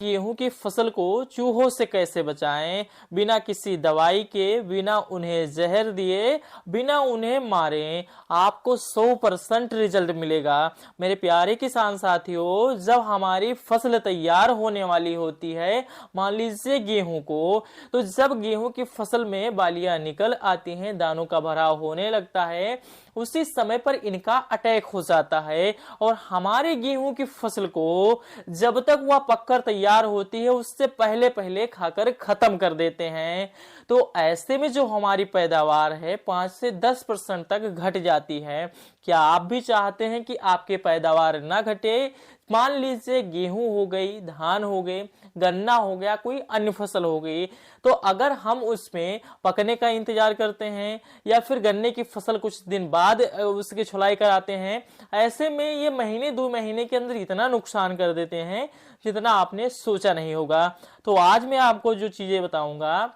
गेहूं की फसल को चूहों से कैसे बचाएं, बिना किसी दवाई के, बिना उन्हें जहर दिए, बिना उन्हें मारे। आपको 100% रिजल्ट मिलेगा। मेरे प्यारे किसान साथियों, जब हमारी फसल तैयार होने वाली होती है, मान लीजिए गेहूं को, तो जब गेहूं की फसल में बालियां निकल आती हैं, दानों का भराव होने लगता है, उसी समय पर इनका अटैक हो जाता है और हमारे गेहूं की फसल को जब तक वह पककर तैयार होती है उससे पहले पहले खाकर खत्म कर देते हैं। तो ऐसे में जो हमारी पैदावार है 5 से 10% तक घट जाती है। क्या आप भी चाहते हैं कि आपके पैदावार ना घटे? मान लीजिए गेहूं हो गई, धान हो गए, गन्ना हो गया, कोई अन्य फसल हो गई, तो अगर हम उसमें पकने का इंतजार करते हैं या फिर गन्ने की फसल कुछ दिन बाद उसकी छुलाई कराते हैं, ऐसे में ये महीने 2 महीने के अंदर इतना नुकसान कर देते हैं जितना आपने सोचा नहीं होगा। तो आज मैं आपको जो चीजें बताऊंगा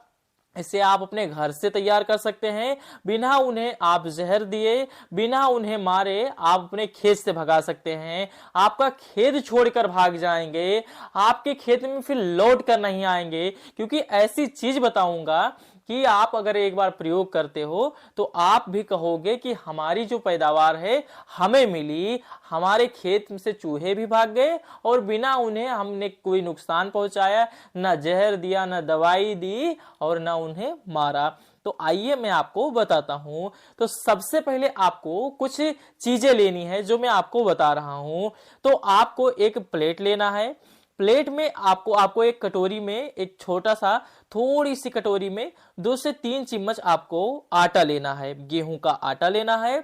इसे आप अपने घर से तैयार कर सकते हैं। बिना उन्हें आप जहर दिए, बिना उन्हें मारे आप अपने खेत से भगा सकते हैं। आपका खेत छोड़कर भाग जाएंगे, आपके खेत में फिर लौट कर नहीं आएंगे। क्योंकि ऐसी चीज बताऊंगा कि आप अगर एक बार प्रयोग करते हो तो आप भी कहोगे कि हमारी जो पैदावार है हमें मिली, हमारे खेत से चूहे भी भाग गए और बिना उन्हें हमने कोई नुकसान पहुंचाया, ना जहर दिया, ना दवाई दी और ना उन्हें मारा। तो आइए मैं आपको बताता हूं। तो सबसे पहले आपको कुछ चीजें लेनी है जो मैं आपको बता रहा हूं। तो आपको एक प्लेट लेना है। प्लेट में आपको एक कटोरी में, एक छोटा सा थोड़ी सी कटोरी में 2 से 3 चम्मच आपको आटा लेना है, गेहूं का आटा लेना है।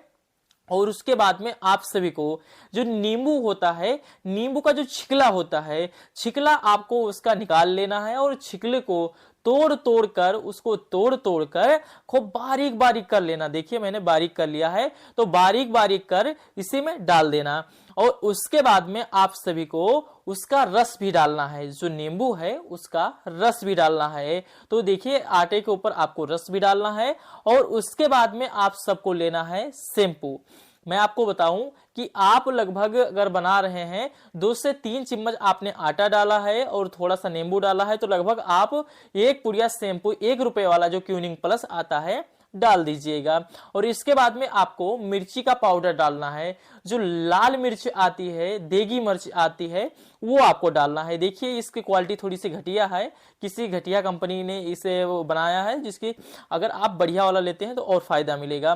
और उसके बाद में आप सभी को जो नींबू होता है, नींबू का जो छिकला होता है, छिकला आपको उसका निकाल लेना है और छिकले को तोड़ तोड़ कर, उसको तोड़ तोड़ कर खूब बारीक बारीक कर लेना। देखिए मैंने बारीक कर लिया है, तो बारीक बारीक कर इसी में डाल देना। और उसके बाद में आप सभी को उसका रस भी डालना है, जो नींबू है उसका रस भी डालना है। तो देखिए आटे के ऊपर आपको रस भी डालना है। और उसके बाद में आप सबको लेना है शैम्पू। मैं आपको बताऊं कि आप लगभग अगर बना रहे हैं 2 से 3 चम्मच आपने आटा डाला है और थोड़ा सा नींबू डाला है, तो लगभग आप एक पुड़िया शैम्पू 1 रुपए वाला जो क्यूनिंग प्लस आता है डाल दीजिएगा। और इसके बाद में आपको मिर्ची का पाउडर डालना है। जो लाल मिर्च आती है, देगी मिर्च आती है, वो आपको डालना है। देखिए इसकी क्वालिटी थोड़ी सी घटिया है, किसी घटिया कंपनी ने इसे बनाया है, जिसकी अगर आप बढ़िया वाला लेते हैं तो और फायदा मिलेगा।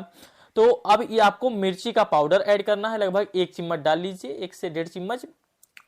तो अब ये आपको मिर्ची का पाउडर ऐड करना है, लगभग 1 चम्मच डाल लीजिए, 1 से 1.5 चम्मच।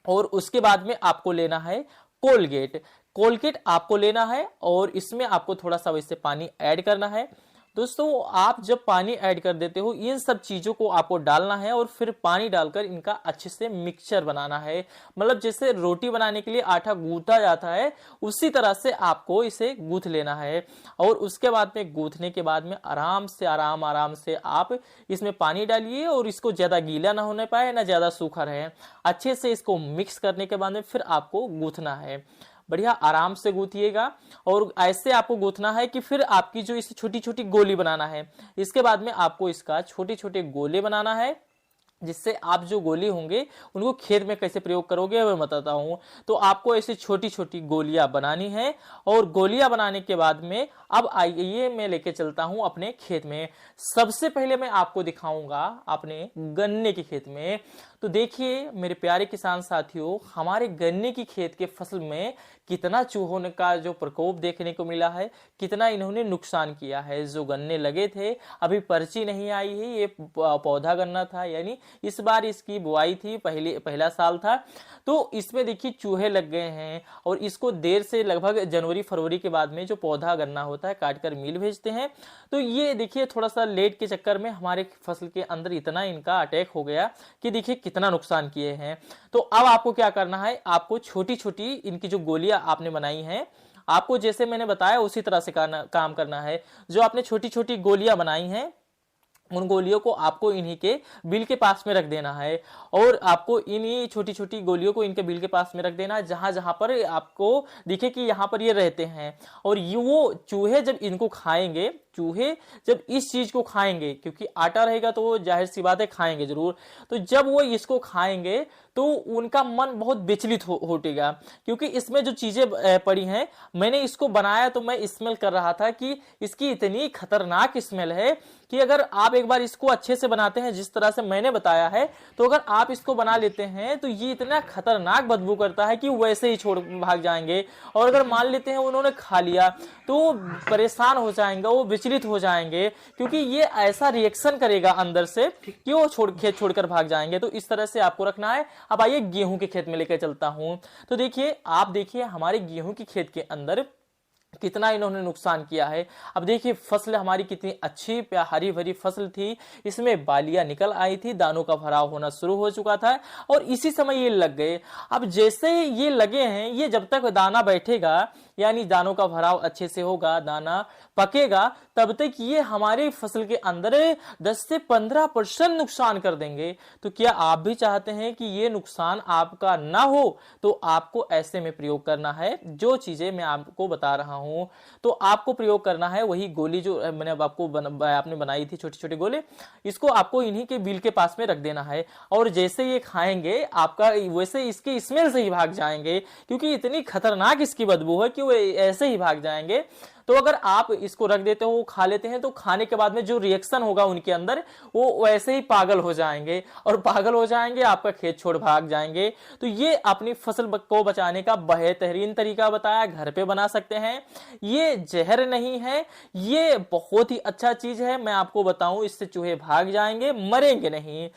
और उसके बाद में आपको लेना है कोलगेट। कोलगेट आपको लेना है और इसमें आपको थोड़ा सा वैसे पानी ऐड करना है। दोस्तों आप जब पानी ऐड कर देते हो, इन सब चीजों को आपको डालना है और फिर पानी डालकर इनका अच्छे से मिक्सचर बनाना है। मतलब जैसे रोटी बनाने के लिए आटा गूंथा जाता है, उसी तरह से आपको इसे गूंथ लेना है। और उसके बाद में गूंथने के बाद में आराम से आप इसमें पानी डालिए और इसको ज्यादा गीला ना होने पाए ना ज्यादा सूखा रहे। अच्छे से इसको मिक्स करने के बाद में फिर आपको गूंथना है। बढ़िया आराम से गूंथिएगा और ऐसे आपको गूंथना है कि फिर आपकी जो इसे छोटी छोटी गोली बनाना है। इसके बाद में आपको इसका छोटे छोटे गोले बनाना है, जिससे आप जो गोली होंगे उनको खेत में कैसे प्रयोग करोगे मैं बताता हूं। तो आपको ऐसी छोटी छोटी गोलियां बनानी है। और गोलियां बनाने के बाद में अब आइए मैं लेके चलता हूं अपने खेत में। सबसे पहले मैं आपको दिखाऊंगा अपने गन्ने के खेत में। तो देखिए मेरे प्यारे किसान साथियों, हमारे गन्ने की खेत के फसल में कितना चूहों का जो प्रकोप देखने को मिला है, कितना इन्होंने नुकसान किया है। जो गन्ने लगे थे, अभी पर्ची नहीं आई है, ये पौधा गन्ना था, यानी इस बार इसकी बुआई थी, पहला साल था। तो इसमें देखिए चूहे लग गए हैं और इसको देर से लगभग जनवरी फरवरी के बाद में जो पौधा गन्ना होता है काट कर मिल भेजते हैं। तो ये देखिए थोड़ा सा लेट के चक्कर में हमारे फसल के अंदर इतना इनका अटैक हो गया कि देखिए कितना नुकसान किए हैं। तो अब आपको क्या करना है, आपको छोटी छोटी इनकी जो गोलियां आपने बनाई हैं, आपको जैसे मैंने बताया उसी तरह से काम करना है। जो आपने छोटी छोटी गोलियां बनाई हैं, उन गोलियों को आपको इन्हीं के बिल के पास में रख देना है। और आपको इन्हीं छोटी छोटी गोलियों को इनके बिल के पास में रख देना है, जहां जहां पर आपको दिखे कि यहाँ पर ये रहते हैं। और ये वो चूहे जब इनको खाएंगे, चूहे जब इस चीज को खाएंगे, क्योंकि आटा रहेगा तो वो जाहिर सी बात है खाएंगे जरूर, तो जब वो इसको खाएंगे तो उनका मन बहुत विचलित होटेगा, क्योंकि इसमें जो चीजें पड़ी हैं, मैंने इसको बनाया तो मैं स्मेल कर रहा था कि इसकी इतनी खतरनाक स्मेल है कि अगर आप एक बार इसको अच्छे से बनाते हैं जिस तरह से मैंने बताया है, तो अगर आप इसको बना लेते हैं तो ये इतना खतरनाक बदबू करता है कि वैसे ही छोड़ भाग जाएंगे। और अगर मान लेते हैं उन्होंने खा लिया तो वो परेशान हो जाएंगे, वो विचलित हो जाएंगे, क्योंकि ये ऐसा रिएक्शन करेगा अंदर से कि वो खेत छोड़कर भाग जाएंगे। तो इस तरह से आपको रखना है। अब आइए गेहूं के खेत में लेकर चलता हूं। तो देखिए, आप देखिए हमारे गेहूं के खेत के अंदर कितना इन्होंने नुकसान किया है। अब देखिए फसल हमारी कितनी अच्छी हरी भरी फसल थी, इसमें बालियां निकल आई थी, दानों का भराव होना शुरू हो चुका था और इसी समय ये लग गए। अब जैसे ये लगे हैं, ये जब तक दाना बैठेगा यानी दानों का भराव अच्छे से होगा, दाना पकेगा, तब तक ये हमारी फसल के अंदर 10 से 15% नुकसान कर देंगे। तो क्या आप भी चाहते हैं कि ये नुकसान आपका ना हो? तो आपको ऐसे में प्रयोग करना है जो चीजें मैं आपको बता रहा हूं। तो आपको प्रयोग करना है वही गोली जो मैंने आपको आपने बनाई थी, छोटे छोटे गोले, इसको आपको इन्हीं के बिल के पास में रख देना है। और जैसे ये खाएंगे आपका वैसे इसके स्मेल से ही भाग जाएंगे, क्योंकि इतनी खतरनाक इसकी बदबू है कि वो ऐसे ही भाग जाएंगे। तो अगर आप इसको रख देते हो, वो खा लेते हैं, तो खाने के बाद में जो रिएक्शन होगा उनके अंदर, वो वैसे ही पागल हो जाएंगे और पागल हो जाएंगे, आपका खेत छोड़ भाग जाएंगे। तो ये अपनी फसल को बचाने का बेहतरीन तरीका बताया, घर पे बना सकते हैं। ये जहर नहीं है, ये बहुत ही अच्छा चीज है। मैं आपको बताऊं, इससे चूहे भाग जाएंगे, मरेंगे नहीं।